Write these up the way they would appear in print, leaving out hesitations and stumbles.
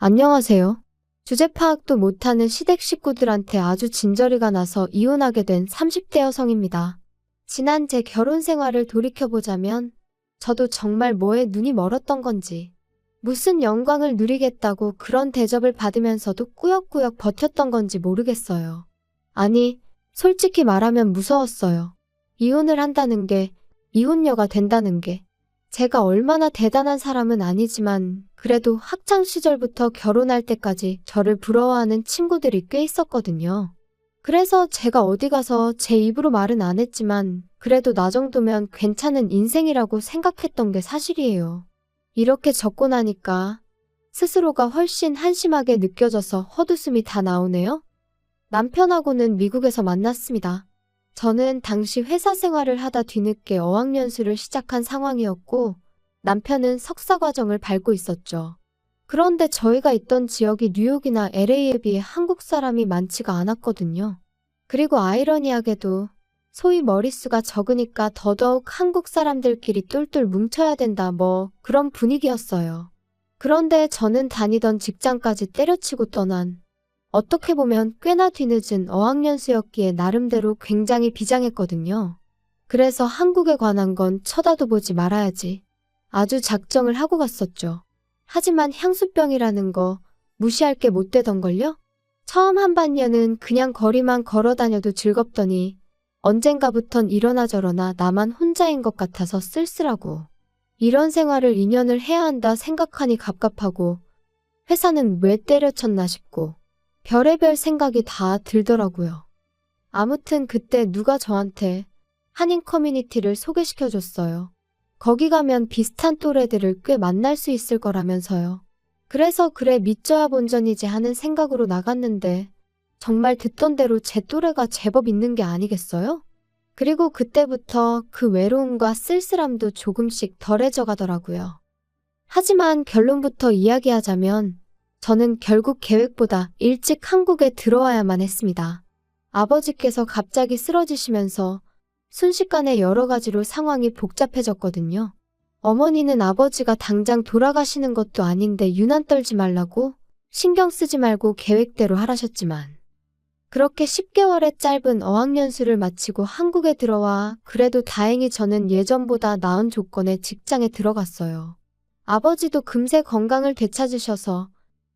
안녕하세요. 주제 파악도 못하는 시댁 식구들한테 아주 진저리가 나서 이혼하게 된 30대 여성입니다. 지난 제 결혼 생활을 돌이켜보자면 저도 정말 뭐에 눈이 멀었던 건지 무슨 영광을 누리겠다고 그런 대접을 받으면서도 꾸역꾸역 버텼던 건지 모르겠어요. 아니, 솔직히 말하면 무서웠어요. 이혼을 한다는 게, 이혼녀가 된다는 게. 제가 얼마나 대단한 사람은 아니지만 그래도 학창 시절부터 결혼할 때까지 저를 부러워하는 친구들이 꽤 있었거든요. 그래서 제가 어디 가서 제 입으로 말은 안 했지만 그래도 나 정도면 괜찮은 인생이라고 생각했던 게 사실이에요. 이렇게 적고 나니까 스스로가 훨씬 한심하게 느껴져서 헛웃음이 다 나오네요. 남편하고는 미국에서 만났습니다. 저는 당시 회사 생활을 하다 뒤늦게 어학연수를 시작한 상황이었고 남편은 석사 과정을 밟고 있었죠. 그런데 저희가 있던 지역이 뉴욕이나 LA에 비해 한국 사람이 많지가 않았거든요. 그리고 아이러니하게도 소위 머릿수가 적으니까 더더욱 한국 사람들끼리 똘똘 뭉쳐야 된다 그런 분위기였어요. 그런데 저는 다니던 직장까지 때려치고 떠난 어떻게 보면 꽤나 뒤늦은 어학연수였기에 나름대로 굉장히 비장했거든요. 그래서 한국에 관한 건 쳐다도 보지 말아야지. 아주 작정을 하고 갔었죠. 하지만 향수병이라는 거 무시할 게 못 되던걸요? 처음 한 반년은 그냥 거리만 걸어 다녀도 즐겁더니 언젠가부턴 이러나 저러나 나만 혼자인 것 같아서 쓸쓸하고 이런 생활을 2년을 해야 한다 생각하니 갑갑하고 회사는 왜 때려쳤나 싶고 별의별 생각이 다 들더라고요. 아무튼 그때 누가 저한테 한인 커뮤니티를 소개시켜줬어요. 거기 가면 비슷한 또래들을 꽤 만날 수 있을 거라면서요. 그래서 그래 믿져야 본전이지 하는 생각으로 나갔는데 정말 듣던 대로 제 또래가 제법 있는 게 아니겠어요? 그리고 그때부터 그 외로움과 쓸쓸함도 조금씩 덜해져 가더라고요. 하지만 결론부터 이야기하자면 저는 결국 계획보다 일찍 한국에 들어와야만 했습니다. 아버지께서 갑자기 쓰러지시면서 순식간에 여러 가지로 상황이 복잡해졌거든요. 어머니는 아버지가 당장 돌아가시는 것도 아닌데 유난 떨지 말라고 신경 쓰지 말고 계획대로 하라셨지만 그렇게 10개월의 짧은 어학연수를 마치고 한국에 들어와 그래도 다행히 저는 예전보다 나은 조건의 직장에 들어갔어요. 아버지도 금세 건강을 되찾으셔서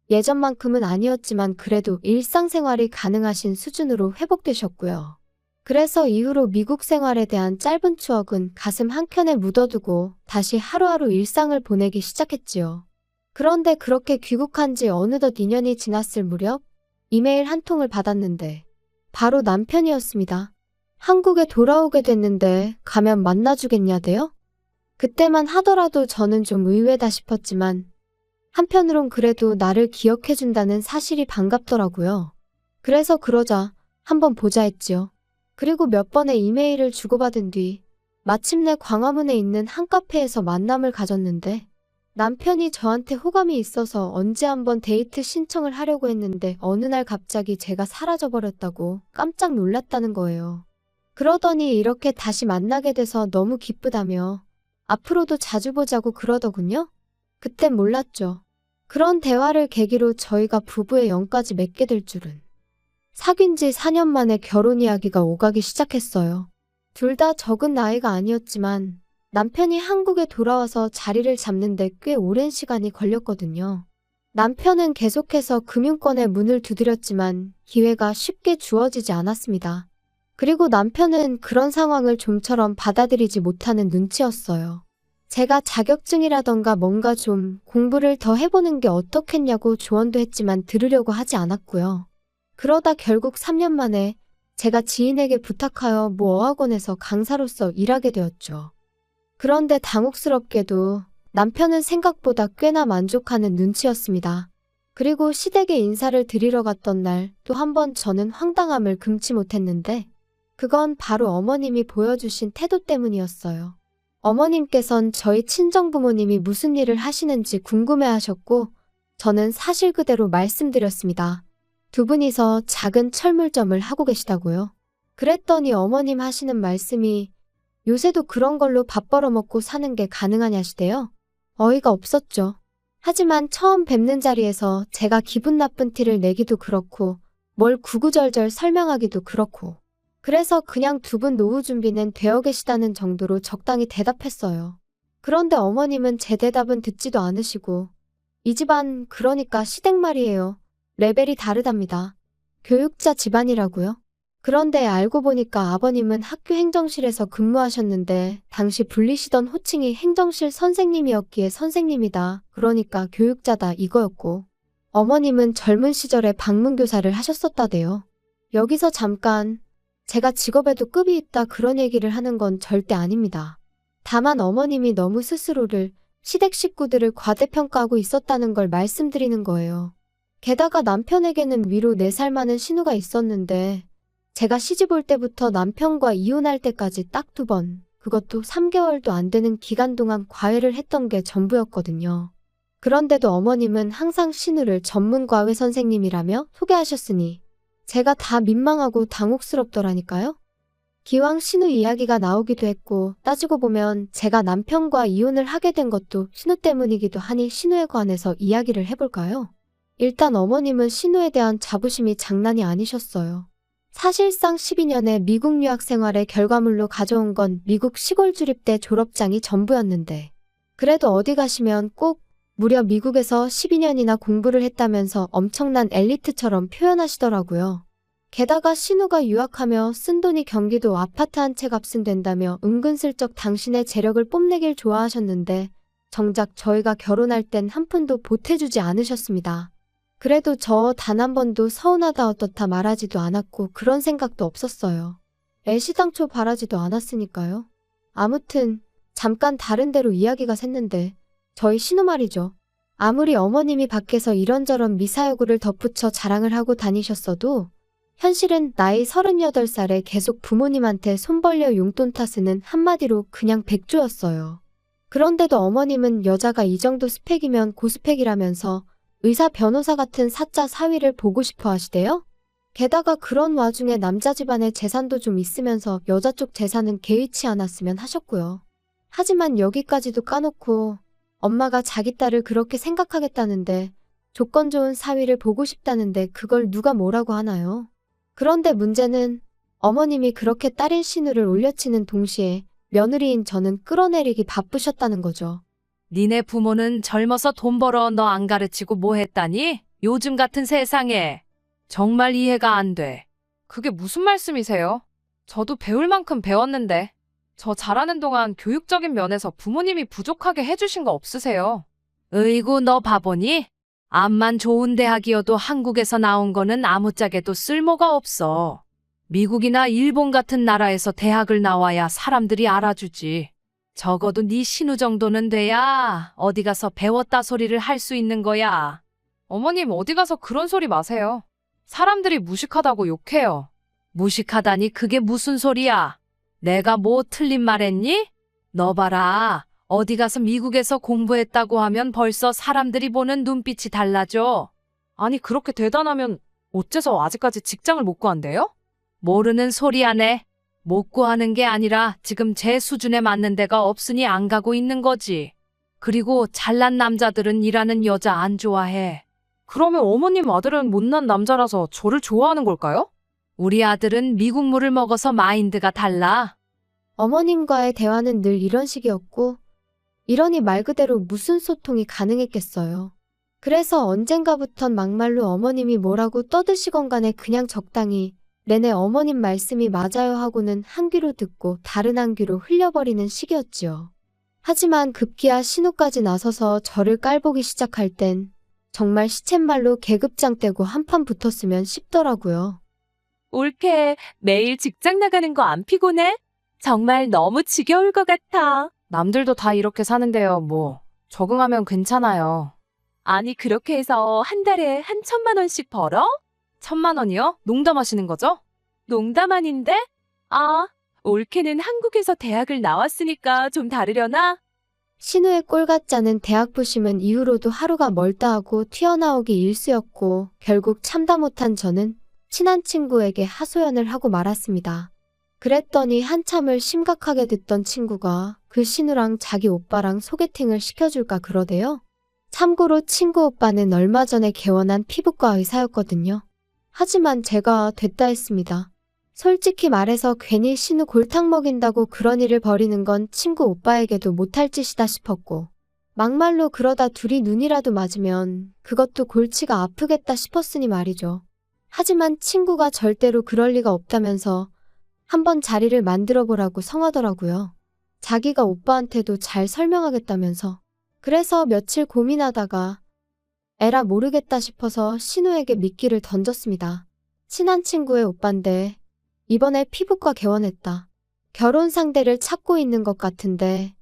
예전만큼은 아니었지만 그래도 일상생활이 가능하신 수준으로 회복되셨고요. 그래서 이후로 미국 생활에 대한 짧은 추억은 가슴 한켠에 묻어두고 다시 하루하루 일상을 보내기 시작했지요. 그런데 그렇게 귀국한 지 어느덧 2년이 지났을 무렵 이메일 한 통을 받았는데 바로 남편이었습니다. 한국에 돌아오게 됐는데 가면 만나주겠냐대요? 그때만 하더라도 저는 좀 의외다 싶었지만 한편으론 그래도 나를 기억해준다는 사실이 반갑더라고요. 그래서 그러자 한번 보자 했지요. 그리고 몇 번의 이메일을 주고받은 뒤 마침내 광화문에 있는 한 카페에서 만남을 가졌는데 남편이 저한테 호감이 있어서 언제 한번 데이트 신청을 하려고 했는데 어느 날 갑자기 제가 사라져버렸다고 깜짝 놀랐다는 거예요. 그러더니 이렇게 다시 만나게 돼서 너무 기쁘다며 앞으로도 자주 보자고 그러더군요. 그땐 몰랐죠. 그런 대화를 계기로 저희가 부부의 영까지 맺게 될 줄은. 사귄 지 4년 만에 결혼 이야기가 오가기 시작했어요. 둘 다 적은 나이가 아니었지만 남편이 한국에 돌아와서 자리를 잡는데 꽤 오랜 시간이 걸렸거든요. 남편은 계속해서 금융권에 문을 두드렸지만 기회가 쉽게 주어지지 않았습니다. 그리고 남편은 그런 상황을 좀처럼 받아들이지 못하는 눈치였어요. 제가 자격증이라던가 뭔가 좀 공부를 더 해보는 게 어떻겠냐고 조언도 했지만 들으려고 하지 않았고요. 그러다 결국 3년 만에 제가 지인에게 부탁하여 모 어학원에서 강사로서 일하게 되었죠. 그런데 당혹스럽게도 남편은 생각보다 꽤나 만족하는 눈치였습니다. 그리고 시댁에 인사를 드리러 갔던 날 또 한 번 저는 황당함을 금치 못했는데 그건 바로 어머님이 보여주신 태도 때문이었어요. 어머님께선 저희 친정부모님이 무슨 일을 하시는지 궁금해하셨고 저는 사실 그대로 말씀드렸습니다. 두 분이서 작은 철물점을 하고 계시다고요. 그랬더니 어머님 하시는 말씀이 요새도 그런 걸로 밥 벌어먹고 사는 게 가능하냐시대요. 어이가 없었죠. 하지만 처음 뵙는 자리에서 제가 기분 나쁜 티를 내기도 그렇고 뭘 구구절절 설명하기도 그렇고 그래서 그냥 두 분 노후 준비는 되어 계시다는 정도로 적당히 대답했어요. 그런데 어머님은 제 대답은 듣지도 않으시고 이 집안 그러니까 시댁 말이에요. 레벨이 다르답니다. 교육자 집안이라고요? 그런데 알고 보니까 아버님은 학교 행정실에서 근무하셨는데 당시 불리시던 호칭이 행정실 선생님이었기에 선생님이다. 그러니까 교육자다 이거였고 어머님은 젊은 시절에 방문교사를 하셨었다대요. 여기서 잠깐 제가 직업에도 급이 있다 그런 얘기를 하는 건 절대 아닙니다. 다만 어머님이 너무 스스로를 시댁 식구들을 과대평가하고 있었다는 걸 말씀드리는 거예요. 게다가 남편에게는 위로 4살 많은 신우가 있었는데 제가 시집 올 때부터 남편과 이혼할 때까지 딱 2번, 그것도 3개월도 안 되는 기간 동안 과외를 했던 게 전부였거든요. 그런데도 어머님은 항상 신우를 전문 과외 선생님이라며 소개하셨으니 제가 다 민망하고 당혹스럽더라니까요. 기왕 신우 이야기가 나오기도 했고 따지고 보면 제가 남편과 이혼을 하게 된 것도 신우 때문이기도 하니 신우에 관해서 이야기를 해볼까요? 일단 어머님은 신우에 대한 자부심이 장난이 아니셨어요. 사실상 12년의 미국 유학 생활의 결과물로 가져온 건 미국 시골 주립대 졸업장이 전부였는데 그래도 어디 가시면 꼭 무려 미국에서 12년이나 공부를 했다면서 엄청난 엘리트처럼 표현하시더라고요. 게다가 신우가 유학하며 쓴 돈이 경기도 아파트 한 채 값은 된다며 은근슬쩍 당신의 재력을 뽐내길 좋아하셨는데 정작 저희가 결혼할 땐 한 푼도 보태주지 않으셨습니다. 그래도 저 단 한 번도 서운하다 어떻다 말하지도 않았고 그런 생각도 없었어요. 애시당초 바라지도 않았으니까요. 아무튼 잠깐 다른 데로 이야기가 샜는데 저희 신우 말이죠. 아무리 어머님이 밖에서 이런저런 미사여구를 덧붙여 자랑을 하고 다니셨어도 현실은 나이 38살에 계속 부모님한테 손 벌려 용돈 타쓰는 한마디로 그냥 백조였어요. 그런데도 어머님은 여자가 이 정도 스펙이면 고스펙이라면서 의사 변호사 같은 사자 사위를 보고 싶어 하시대요? 게다가 그런 와중에 남자 집안의 재산도 좀 있으면서 여자 쪽 재산은 개의치 않았으면 하셨고요. 하지만 여기까지도 까놓고 엄마가 자기 딸을 그렇게 생각하겠다는데 조건 좋은 사위를 보고 싶다는데 그걸 누가 뭐라고 하나요? 그런데 문제는 어머님이 그렇게 딸인 신우를 올려치는 동시에 며느리인 저는 끌어내리기 바쁘셨다는 거죠. 니네 부모는 젊어서 돈 벌어 너 안 가르치고 뭐 했다니? 요즘 같은 세상에. 정말 이해가 안 돼. 그게 무슨 말씀이세요? 저도 배울 만큼 배웠는데. 저 잘하는 동안 교육적인 면에서 부모님이 부족하게 해주신 거 없으세요? 으이구 너 바보니? 암만 좋은 대학이어도 한국에서 나온 거는 아무짝에도 쓸모가 없어. 미국이나 일본 같은 나라에서 대학을 나와야 사람들이 알아주지. 적어도 네 신우 정도는 돼야 어디 가서 배웠다 소리를 할 수 있는 거야. 어머님 어디 가서 그런 소리 마세요. 사람들이 무식하다고 욕해요. 무식하다니 그게 무슨 소리야? 내가 뭐 틀린 말 했니? 너 봐라. 어디 가서 미국에서 공부했다고 하면 벌써 사람들이 보는 눈빛이 달라져. 아니 그렇게 대단하면 어째서 아직까지 직장을 못 구한대요? 모르는 소리 하네. 못 구하는 게 아니라 지금 제 수준에 맞는 데가 없으니 안 가고 있는 거지. 그리고 잘난 남자들은 일하는 여자 안 좋아해. 그러면 어머님 아들은 못난 남자라서 저를 좋아하는 걸까요? 우리 아들은 미국 물을 먹어서 마인드가 달라. 어머님과의 대화는 늘 이런 식이었고 이러니 말 그대로 무슨 소통이 가능했겠어요. 그래서 언젠가부턴 막말로 어머님이 뭐라고 떠드시건 간에 그냥 적당히 내내 어머님 말씀이 맞아요 하고는 한 귀로 듣고 다른 한 귀로 흘려버리는 시기였지요. 하지만 급기야 신우까지 나서서 저를 깔보기 시작할 땐 정말 시쳇말로 계급장 떼고 한판 붙었으면 싶더라고요. 올케, 매일 직장 나가는 거 안 피곤해? 정말 너무 지겨울 것 같아. 남들도 다 이렇게 사는데요, 뭐. 적응하면 괜찮아요. 아니, 그렇게 해서 한 달에 한 1,000만 원씩 벌어? 1,000만 원이요? 농담하시는 거죠? 농담 아닌데? 아, 올케는 한국에서 대학을 나왔으니까 좀 다르려나? 신우의 꼴 같지 않은 대학 부심은 이후로도 하루가 멀다 하고 튀어나오기 일쑤였고 결국 참다 못한 저는 친한 친구에게 하소연을 하고 말았습니다. 그랬더니 한참을 심각하게 듣던 친구가 그 신우랑 자기 오빠랑 소개팅을 시켜줄까 그러대요. 참고로 친구 오빠는 얼마 전에 개원한 피부과 의사였거든요. 하지만 제가 됐다 했습니다. 솔직히 말해서 괜히 신우 골탕 먹인다고 그런 일을 벌이는 건 친구 오빠에게도 못할 짓이다 싶었고, 막말로 그러다 둘이 눈이라도 맞으면 그것도 골치가 아프겠다 싶었으니 말이죠. 하지만 친구가 절대로 그럴 리가 없다면서 한번 자리를 만들어 보라고 성하더라고요. 자기가 오빠한테도 잘 설명하겠다면서. 그래서 며칠 고민하다가 에라 모르겠다 싶어서 신우에게 미끼를 던졌습니다. 친한 친구의 오빠인데 이번에 피부과 개원했다. 결혼 상대를 찾고 있는 것 같은데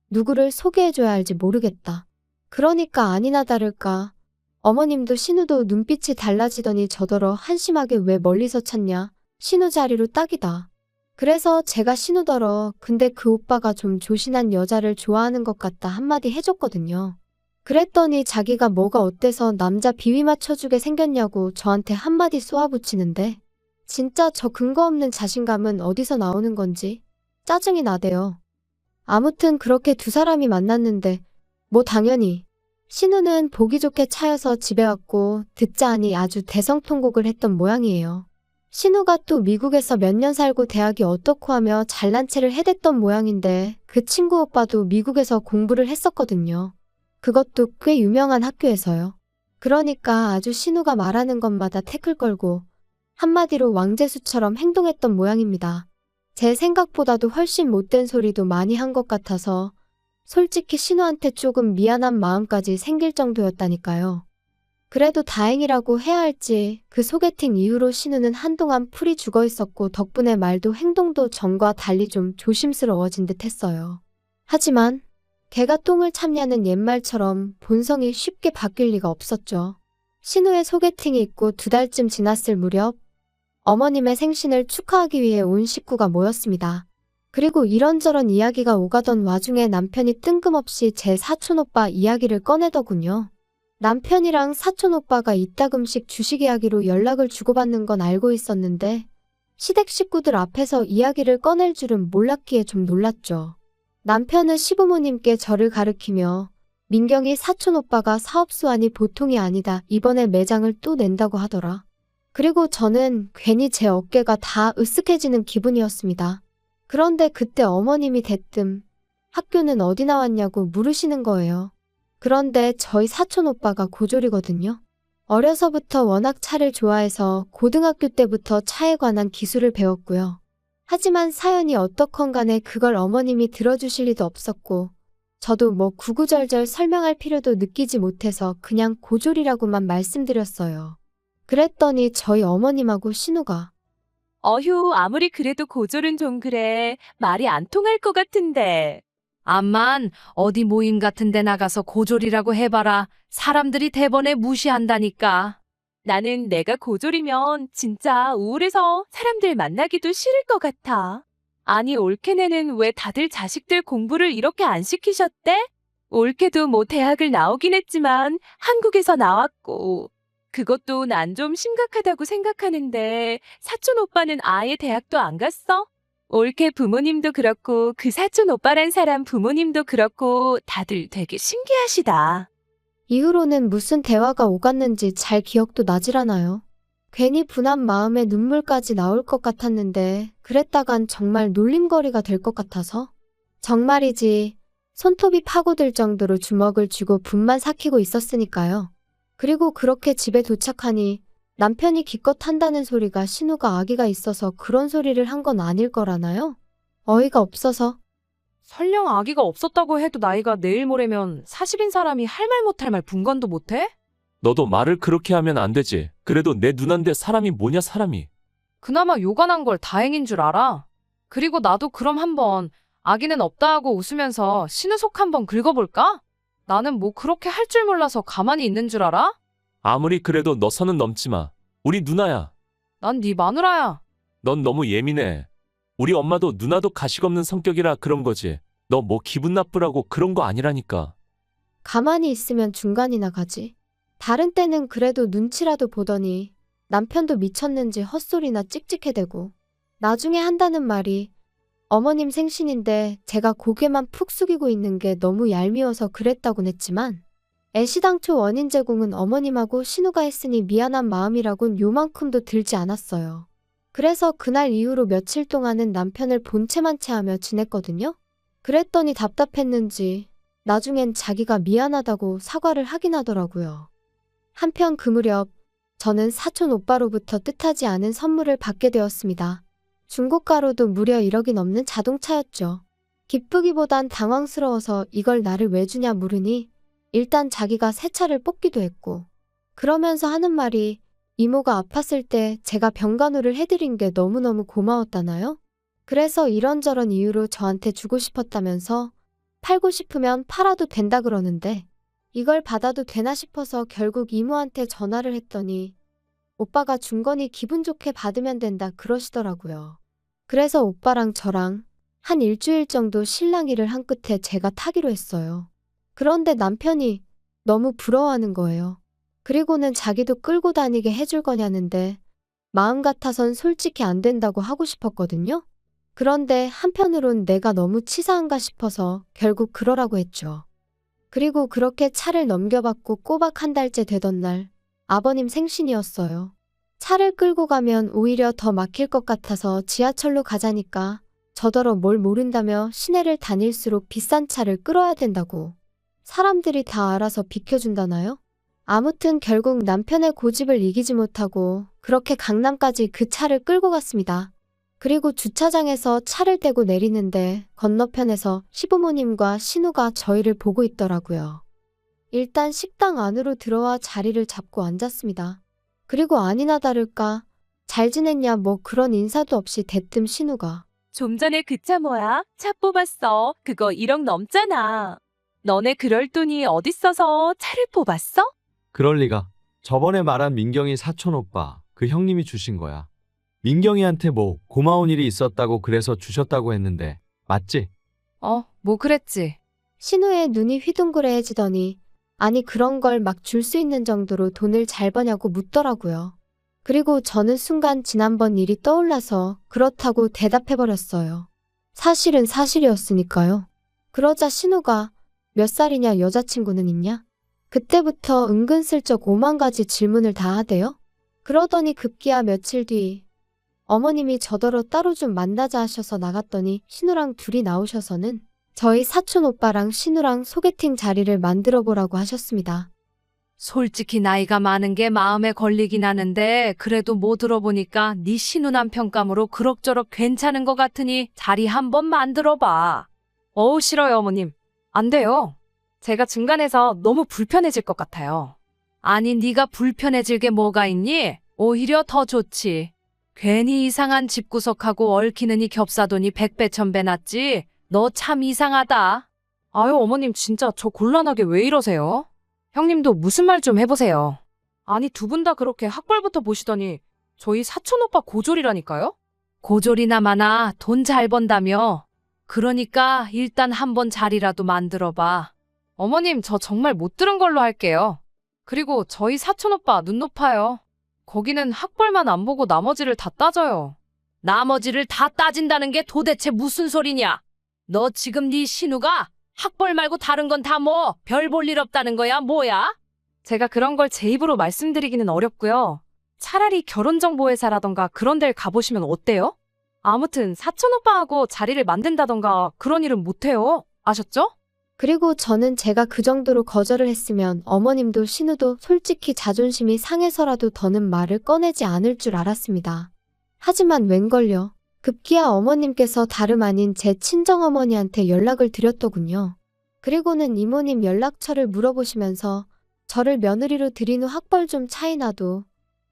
누구를 소개해줘야 할지 모르겠다. 그러니까 아니나 다를까 어머님도 신우도 눈빛이 달라지더니 저더러 한심하게 왜 멀리서 찾냐. 신우 자리로 딱이다. 그래서 제가 신우더러 근데 그 오빠가 좀 조신한 여자를 좋아하는 것 같다 한마디 해줬거든요. 그랬더니 자기가 뭐가 어때서 남자 비위 맞춰주게 생겼냐고 저한테 한마디 쏘아붙이는데 진짜 저 근거 없는 자신감은 어디서 나오는 건지 짜증이 나대요. 아무튼 그렇게 두 사람이 만났는데 뭐 당연히 신우는 보기 좋게 차여서 집에 왔고 듣자 하니 아주 대성통곡을 했던 모양이에요. 신우가 또 미국에서 몇 년 살고 대학이 어떻고 하며 잘난 체를 해댔던 모양인데 그 친구 오빠도 미국에서 공부를 했었거든요. 그것도 꽤 유명한 학교에서요. 그러니까 아주 신우가 말하는 것마다 태클 걸고 한마디로 왕재수처럼 행동했던 모양입니다. 제 생각보다도 훨씬 못된 소리도 많이 한 것 같아서 솔직히 신우한테 조금 미안한 마음까지 생길 정도였다니까요. 그래도 다행이라고 해야 할지 그 소개팅 이후로 신우는 한동안 풀이 죽어 있었고 덕분에 말도 행동도 전과 달리 좀 조심스러워진 듯 했어요. 하지만 개가 똥을 참냐는 옛말처럼 본성이 쉽게 바뀔 리가 없었죠. 신우의 소개팅이 있고 2달쯤 지났을 무렵 어머님의 생신을 축하하기 위해 온 식구가 모였습니다. 그리고 이런저런 이야기가 오가던 와중에 남편이 뜬금없이 제 사촌오빠 이야기를 꺼내더군요. 남편이랑 사촌오빠가 이따금씩 주식 이야기로 연락을 주고받는 건 알고 있었는데 시댁 식구들 앞에서 이야기를 꺼낼 줄은 몰랐기에 좀 놀랐죠. 남편은 시부모님께 저를 가르치며 민경이 사촌오빠가 사업수완이 보통이 아니다. 이번에 매장을 또 낸다고 하더라. 그리고 저는 괜히 제 어깨가 다 으쓱해지는 기분이었습니다. 그런데 그때 어머님이 대뜸 학교는 어디 나왔냐고 물으시는 거예요. 그런데 저희 사촌오빠가 고졸이거든요. 어려서부터 워낙 차를 좋아해서 고등학교 때부터 차에 관한 기술을 배웠고요. 하지만 사연이 어떻건 간에 그걸 어머님이 들어주실 리도 없었고 저도 뭐 구구절절 설명할 필요도 느끼지 못해서 그냥 고졸이라고만 말씀드렸어요. 그랬더니 저희 어머님하고 신우가 어휴, 아무리 그래도 고졸은 좀 그래. 말이 안 통할 것 같은데. 암만 어디 모임 같은 데 나가서 고졸이라고 해봐라. 사람들이 대번에 무시한다니까. 나는 내가 고졸이면 진짜 우울해서 사람들 만나기도 싫을 것 같아. 아니, 올케네는 왜 다들 자식들 공부를 이렇게 안 시키셨대? 올케도 뭐 대학을 나오긴 했지만 한국에서 나왔고. 그것도 난 좀 심각하다고 생각하는데 사촌 오빠는 아예 대학도 안 갔어? 올케 부모님도 그렇고 그 사촌 오빠란 사람 부모님도 그렇고 다들 되게 신기하시다. 이후로는 무슨 대화가 오갔는지 잘 기억도 나질 않아요. 괜히 분한 마음에 눈물까지 나올 것 같았는데 그랬다간 정말 놀림거리가 될 것 같아서 정말이지 손톱이 파고들 정도로 주먹을 쥐고 분만 삭히고 있었으니까요. 그리고 그렇게 집에 도착하니 남편이 기껏 한다는 소리가 신우가 아기가 있어서 그런 소리를 한 건 아닐 거라나요? 어이가 없어서. 설령 아기가 없었다고 해도 나이가 내일 모레면 40인 사람이 할 말 못할 말 분간도 못해? 너도 말을 그렇게 하면 안 되지. 그래도 내 누난데 사람이 뭐냐 사람이. 그나마 요간한 걸 다행인 줄 알아. 그리고 나도 그럼 한번 아기는 없다 하고 웃으면서 신우 속 한번 긁어볼까? 나는 뭐 그렇게 할 줄 몰라서 가만히 있는 줄 알아? 아무리 그래도 너 선은 넘지 마. 우리 누나야. 난 네 마누라야. 넌 너무 예민해. 우리 엄마도 누나도 가식 없는 성격이라 그런 거지. 너 뭐 기분 나쁘라고 그런 거 아니라니까. 가만히 있으면 중간이나 가지. 다른 때는 그래도 눈치라도 보더니 남편도 미쳤는지 헛소리나 찍찍해대고 나중에 한다는 말이 어머님 생신인데 제가 고개만 푹 숙이고 있는 게 너무 얄미워서 그랬다곤 했지만 애시당초 원인 제공은 어머님하고 신우가 했으니 미안한 마음이라곤 요만큼도 들지 않았어요. 그래서 그날 이후로 며칠 동안은 남편을 본체만 체하며 지냈거든요. 그랬더니 답답했는지 나중엔 자기가 미안하다고 사과를 하긴 하더라고요. 한편 그 무렵 저는 사촌 오빠로부터 뜻하지 않은 선물을 받게 되었습니다. 중고가로도 무려 1억이 넘는 자동차였죠. 기쁘기보단 당황스러워서 이걸 나를 왜 주냐 물으니 일단 자기가 새 차를 뽑기도 했고 그러면서 하는 말이 이모가 아팠을 때 제가 병간호를 해드린 게 너무너무 고마웠다나요? 그래서 이런저런 이유로 저한테 주고 싶었다면서 팔고 싶으면 팔아도 된다 그러는데 이걸 받아도 되나 싶어서 결국 이모한테 전화를 했더니 오빠가 준 거니 기분 좋게 받으면 된다 그러시더라고요. 그래서 오빠랑 저랑 한 일주일 정도 실랑이를 한 끝에 제가 타기로 했어요. 그런데 남편이 너무 부러워하는 거예요. 그리고는 자기도 끌고 다니게 해줄 거냐는데 마음 같아선 솔직히 안 된다고 하고 싶었거든요. 그런데 한편으론 내가 너무 치사한가 싶어서 결국 그러라고 했죠. 그리고 그렇게 차를 넘겨받고 꼬박 한 달째 되던 날 아버님 생신이었어요. 차를 끌고 가면 오히려 더 막힐 것 같아서 지하철로 가자니까 저더러 뭘 모른다며 시내를 다닐수록 비싼 차를 끌어야 된다고. 사람들이 다 알아서 비켜준다나요? 아무튼 결국 남편의 고집을 이기지 못하고 그렇게 강남까지 그 차를 끌고 갔습니다. 그리고 주차장에서 차를 떼고 내리는데 건너편에서 시부모님과 신우가 저희를 보고 있더라고요. 일단 식당 안으로 들어와 자리를 잡고 앉았습니다. 그리고 아니나 다를까 잘 지냈냐 뭐 그런 인사도 없이 대뜸 신우가 좀 전에 그 차 뭐야? 차 뽑았어. 그거 1억 넘잖아. 너네 그럴 돈이 어딨어서 차를 뽑았어? 그럴 리가. 저번에 말한 민경이 사촌 오빠, 그 형님이 주신 거야. 민경이한테 뭐 고마운 일이 있었다고 그래서 주셨다고 했는데 맞지? 뭐 그랬지. 신우의 눈이 휘둥그레해지더니 아니 그런 걸 막 줄 수 있는 정도로 돈을 잘 버냐고 묻더라고요. 그리고 저는 순간 지난번 일이 떠올라서 그렇다고 대답해버렸어요. 사실은 사실이었으니까요. 그러자 신우가 몇 살이냐 여자친구는 있냐? 그때부터 은근슬쩍 5만 가지 질문을 다 하대요. 그러더니 급기야 며칠 뒤 어머님이 저더러 따로 좀 만나자 하셔서 나갔더니 신우랑 둘이 나오셔서는 저희 사촌 오빠랑 신우랑 소개팅 자리를 만들어 보라고 하셨습니다. 솔직히 나이가 많은 게 마음에 걸리긴 하는데 그래도 뭐 들어보니까 네 신우남 평감으로 그럭저럭 괜찮은 것 같으니 자리 한번 만들어봐. 어우 싫어요 어머님. 안 돼요. 제가 중간에서 너무 불편해질 것 같아요. 아니 네가 불편해질 게 뭐가 있니? 오히려 더 좋지. 괜히 이상한 집구석하고 얽히느니 겹사돈이 100배 1000배 낫지. 너 참 이상하다. 아유 어머님 진짜 저 곤란하게 왜 이러세요? 형님도 무슨 말 좀 해보세요. 아니 두 분 다 그렇게 학벌부터 보시더니 저희 사촌 오빠 고졸이라니까요? 고졸이나 마나 돈 잘 번다며. 그러니까 일단 한번 자리라도 만들어봐. 어머님 저 정말 못 들은 걸로 할게요. 그리고 저희 사촌 오빠 눈 높아요. 거기는 학벌만 안 보고 나머지를 다 따져요. 나머지를 다 따진다는 게 도대체 무슨 소리냐? 너 지금 네 신우가 학벌 말고 다른 건 다 뭐 별 볼 일 없다는 거야 뭐야? 제가 그런 걸 제 입으로 말씀드리기는 어렵고요. 차라리 결혼정보회사라던가 그런 데를 가보시면 어때요? 아무튼 사촌 오빠하고 자리를 만든다던가 그런 일은 못해요. 아셨죠? 그리고 저는 제가 그 정도로 거절을 했으면 어머님도 신우도 솔직히 자존심이 상해서라도 더는 말을 꺼내지 않을 줄 알았습니다. 하지만 웬걸요. 급기야 어머님께서 다름 아닌 제 친정어머니한테 연락을 드렸더군요. 그리고는 이모님 연락처를 물어보시면서 저를 며느리로 들인 후 학벌 좀 차이 나도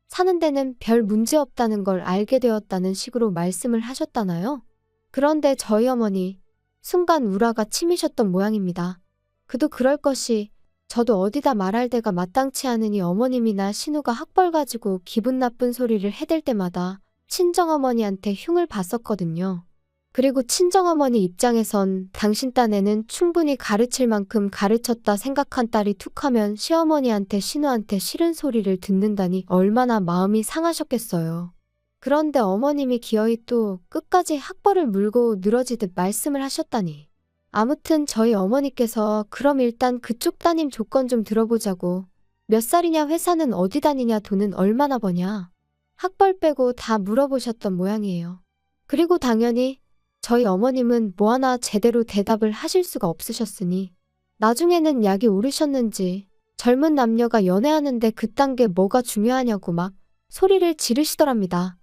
사는 데는 별 문제 없다는 걸 알게 되었다는 식으로 말씀을 하셨다나요? 그런데 저희 어머니 순간 우라가 치미셨던 모양입니다. 그도 그럴 것이 저도 어디다 말할 데가 마땅치 않으니 어머님이나 신우가 학벌 가지고 기분 나쁜 소리를 해댈 때마다 친정어머니한테 흉을 봤었거든요. 그리고 친정어머니 입장에선 당신 딴에는 충분히 가르칠 만큼 가르쳤다 생각한 딸이 툭하면 시어머니한테 신우한테 싫은 소리를 듣는다니 얼마나 마음이 상하셨겠어요. 그런데 어머님이 기어이 또 끝까지 학벌을 물고 늘어지듯 말씀을 하셨다니. 아무튼 저희 어머니께서 그럼 일단 그쪽 따님 조건 좀 들어보자고. 몇 살이냐, 회사는 어디 다니냐, 돈은 얼마나 버냐. 학벌 빼고 다 물어보셨던 모양이에요. 그리고 당연히 저희 어머님은 뭐 하나 제대로 대답을 하실 수가 없으셨으니 나중에는 약이 오르셨는지 젊은 남녀가 연애하는데 그딴 게 뭐가 중요하냐고 막 소리를 지르시더랍니다.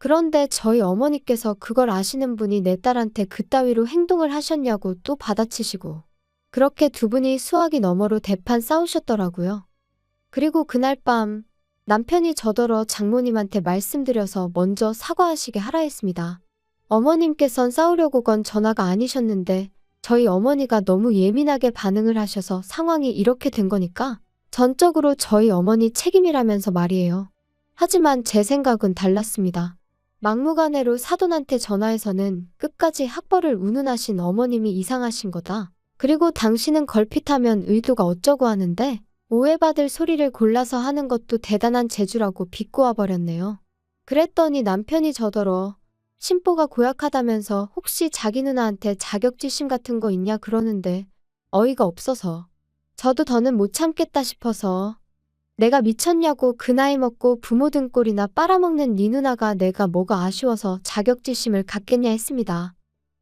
그런데 저희 어머니께서 그걸 아시는 분이 내 딸한테 그따위로 행동을 하셨냐고 또 받아치시고 그렇게 두 분이 수화기 너머로 대판 싸우셨더라고요. 그리고 그날 밤 남편이 저더러 장모님한테 말씀드려서 먼저 사과하시게 하라 했습니다. 어머님께선 싸우려고 건 전화가 아니셨는데 저희 어머니가 너무 예민하게 반응을 하셔서 상황이 이렇게 된 거니까 전적으로 저희 어머니 책임이라면서 말이에요. 하지만 제 생각은 달랐습니다. 막무가내로 사돈한테 전화해서는 끝까지 학벌을 운운하신 어머님이 이상하신 거다. 그리고 당신은 걸핏하면 의도가 어쩌고 하는데 오해받을 소리를 골라서 하는 것도 대단한 재주라고 비꼬아 버렸네요. 그랬더니 남편이 저더러 심보가 고약하다면서 혹시 자기 누나한테 자격지심 같은 거 있냐 그러는데 어이가 없어서 저도 더는 못 참겠다 싶어서 내가 미쳤냐고, 그 나이 먹고 부모 등골이나 빨아먹는 네 누나가 내가 뭐가 아쉬워서 자격지심을 갖겠냐 했습니다.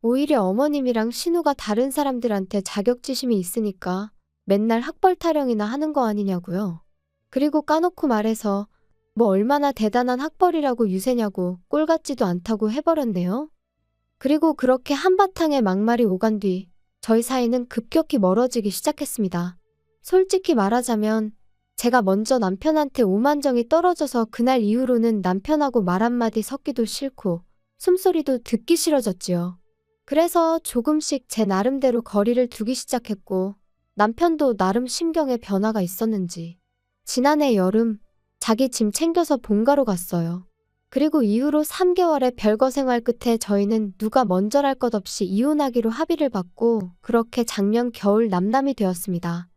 오히려 어머님이랑 신우가 다른 사람들한테 자격지심이 있으니까 맨날 학벌 타령이나 하는 거 아니냐고요. 그리고 까놓고 말해서 뭐 얼마나 대단한 학벌이라고 유세냐고 꼴 같지도 않다고 해버렸네요. 그리고 그렇게 한바탕의 막말이 오간 뒤 저희 사이는 급격히 멀어지기 시작했습니다. 솔직히 말하자면 제가 먼저 남편한테 오만정이 떨어져서 그날 이후로는 남편하고 말 한마디 섞기도 싫고 숨소리도 듣기 싫어졌지요. 그래서 조금씩 제 나름대로 거리를 두기 시작했고 남편도 나름 심경에 변화가 있었는지 지난해 여름 자기 짐 챙겨서 본가로 갔어요. 그리고 이후로 3개월의 별거 생활 끝에 저희는 누가 먼저랄 것 없이 이혼하기로 합의를 받고 그렇게 작년 겨울 남남이 되었습니다.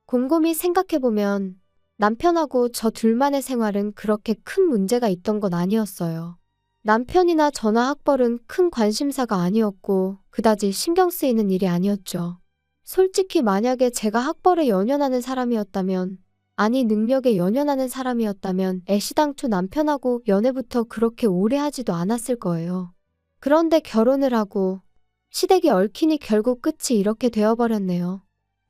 곰곰이 생각해보면 남편하고 저 둘만의 생활은 그렇게 큰 문제가 있던 건 아니었어요. 남편이나 저나 학벌은 큰 관심사가 아니었고 그다지 신경 쓰이는 일이 아니었죠. 솔직히 만약에 제가 학벌에 연연하는 사람이었다면, 아니 능력에 연연하는 사람이었다면 애시당초 남편하고 연애부터 그렇게 오래 하지도 않았을 거예요. 그런데 결혼을 하고 시댁이 얽히니 결국 끝이 이렇게 되어버렸네요.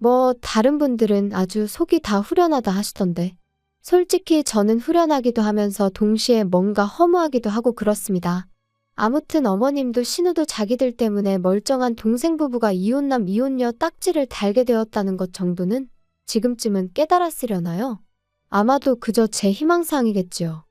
뭐 다른 분들은 아주 속이 다 후련하다 하시던데 솔직히 저는 후련하기도 하면서 동시에 뭔가 허무하기도 하고 그렇습니다. 아무튼 어머님도 신우도 자기들 때문에 멀쩡한 동생 부부가 이혼남 이혼녀 딱지를 달게 되었다는 것 정도는 지금쯤은 깨달았으려나요? 아마도 그저 제 희망사항이겠지요.